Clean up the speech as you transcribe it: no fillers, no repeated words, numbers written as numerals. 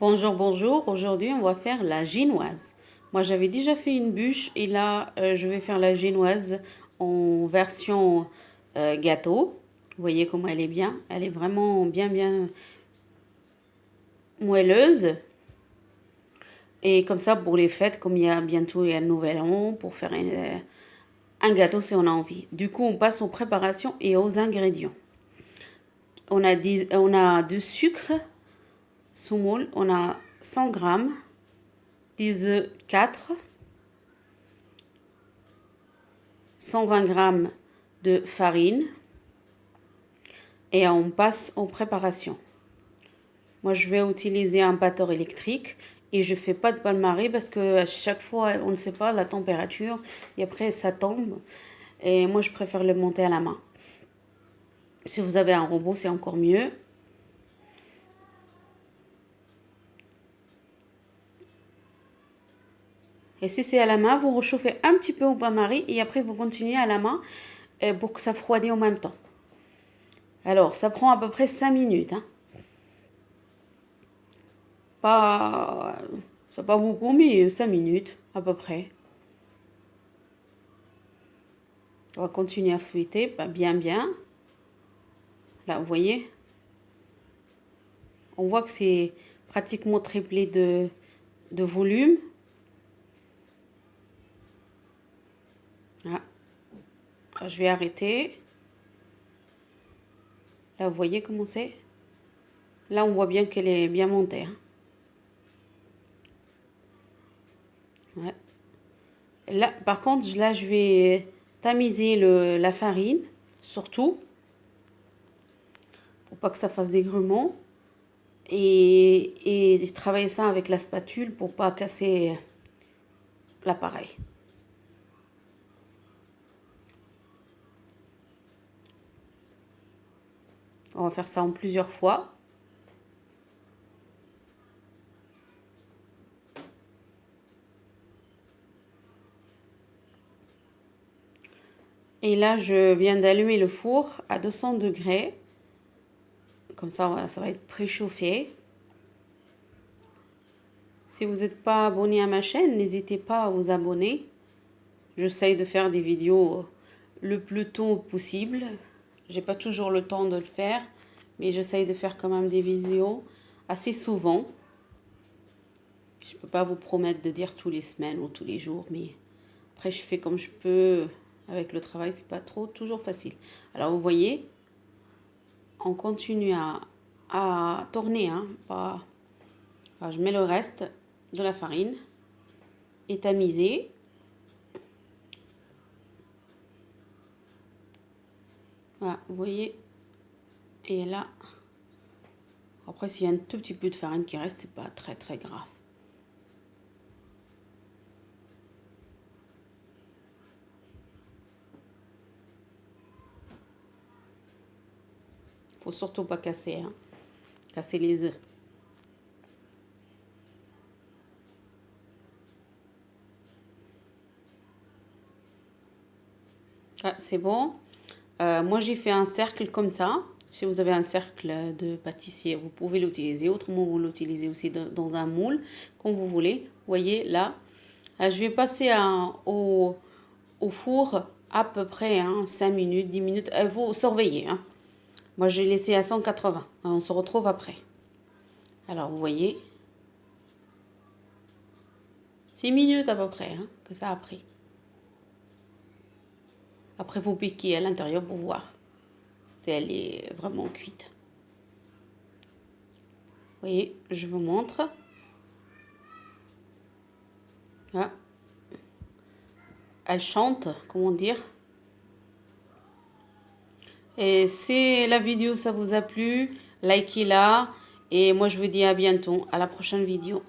Bonjour, bonjour. Aujourd'hui, on va faire la génoise. Moi, j'avais déjà fait une bûche et là, je vais faire la génoise en version gâteau. Vous voyez comment elle est bien. Elle est vraiment bien, bien moelleuse. Et comme ça, pour les fêtes, comme il y a le nouvel an, pour faire un gâteau si on a envie. Du coup, on passe aux préparations et aux ingrédients. On a du sucre semoule, on a 100 grammes, des œufs 4, 120 grammes de farine et on passe aux préparations. Moi, je vais utiliser un batteur électrique et je ne fais pas de bain-marie parce que à chaque fois, on ne sait pas la température et après, ça tombe. Et moi, je préfère le monter à la main. Si vous avez un robot, c'est encore mieux. Et si c'est à la main, vous réchauffez un petit peu au bain-marie et après, vous continuez à la main pour que ça refroidisse en même temps. Alors, ça prend à peu près 5 minutes. Hein. Pas, c'est pas beaucoup, mais 5 minutes à peu près. On va continuer à fouetter, bien, bien. Là, vous voyez, on voit que c'est pratiquement triplé de volume. Là, je vais arrêter. Là, vous voyez comment c'est. Là, on voit bien qu'elle est bien montée. Hein. Ouais. Là, par contre, là, je vais tamiser la farine, surtout, pour pas que ça fasse des grumeaux. Et travailler ça avec la spatule pour pas casser l'appareil. On va faire ça en plusieurs fois. Et là, je viens d'allumer le four à 200 degrés. Comme ça va être préchauffé. Si vous n'êtes pas abonné à ma chaîne, n'hésitez pas à vous abonner. J'essaye de faire des vidéos le plus tôt possible. J'ai pas toujours le temps de le faire, mais j'essaye de faire quand même des vidéos assez souvent. Je peux pas vous promettre de dire tous les semaines ou tous les jours, mais après je fais comme je peux. Avec le travail, c'est pas trop toujours facile. Alors vous voyez, on continue à tourner, hein, pas. Alors, je mets le reste de la farine et tamisé. Voilà, vous voyez. Et là, après s'il y a un tout petit peu de farine qui reste, c'est pas très très grave. Faut surtout pas casser, hein. Casser les œufs. Ah, c'est bon. Moi, j'ai fait un cercle comme ça. Si vous avez un cercle de pâtissier, vous pouvez l'utiliser. Autrement, vous l'utilisez aussi dans un moule, comme vous voulez. Vous voyez, là. Je vais passer au four à peu près 5 minutes, 10 minutes. Vous surveillez. Hein. Moi, j'ai laissé à 180. On se retrouve après. Alors, vous voyez. 6 minutes à peu près que ça a pris. Après, vous piquez à l'intérieur pour voir si elle est vraiment cuite. Vous voyez, je vous montre. Ah. Elle chante, comment dire. Et si la vidéo ça vous a plu, likez-la. Et moi je vous dis à bientôt, à la prochaine vidéo.